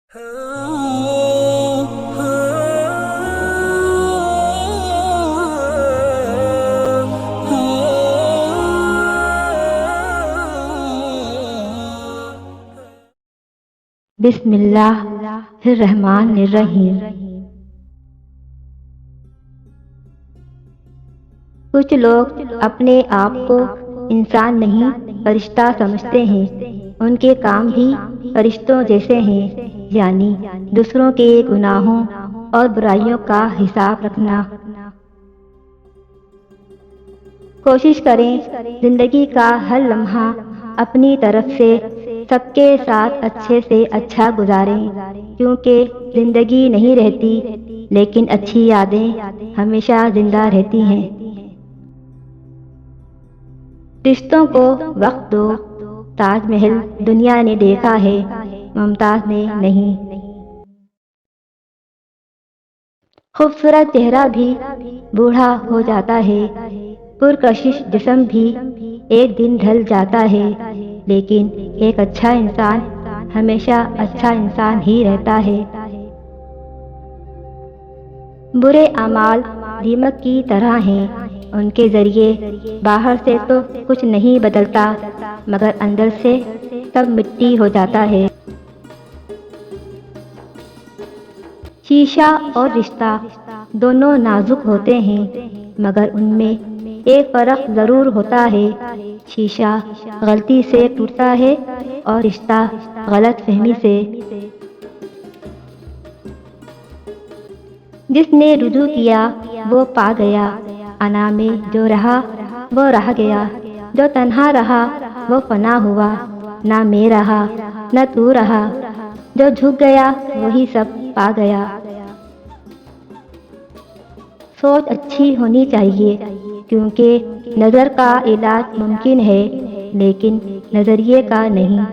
بسم اللہ الرحمن الرحیم۔ کچھ لوگ اپنے آپ کو انسان نہیں فرشتہ سمجھتے ہیں۔ ان کے کام بھی فرشتوں جیسے ہیں، یعنی دوسروں کے گناہوں اور برائیوں کا حساب رکھنا۔ کوشش کریں زندگی کا ہر لمحہ اپنی طرف سے سب کے ساتھ اچھے سے اچھا گزاریں، کیونکہ زندگی نہیں رہتی لیکن اچھی یادیں ہمیشہ زندہ رہتی ہیں۔ رشتوں کو وقت دو۔ تاج محل دنیا نے دیکھا ہے، ممتاز نے نہیں۔ خوبصورت چہرہ بھی بوڑھا ہو جاتا ہے، پرکشش جسم بھی ایک دن ڈھل جاتا ہے، لیکن ایک اچھا انسان ہمیشہ اچھا انسان ہی رہتا ہے۔ برے اعمال دیمک کی طرح ہیں، ان کے ذریعے باہر سے تو کچھ نہیں بدلتا مگر اندر سے سب مٹی ہو جاتا ہے۔ شیشہ اور رشتہ دونوں نازک ہوتے ہیں، مگر ان میں ایک فرق ضرور ہوتا ہے۔ شیشہ غلطی سے ٹوٹتا ہے اور رشتہ غلط فہمی سے۔ جس نے رجوع کیا وہ پا گیا، انا میں جو رہا وہ رہ گیا۔ جو تنہا رہا وہ فنا ہوا، نہ میں رہا نہ تو رہا۔ جو جھک گیا وہی سب پا گیا۔ سوچ اچھی ہونی چاہیے، کیونکہ نظر کا علاج ممکن ہے لیکن نظریے کا نہیں۔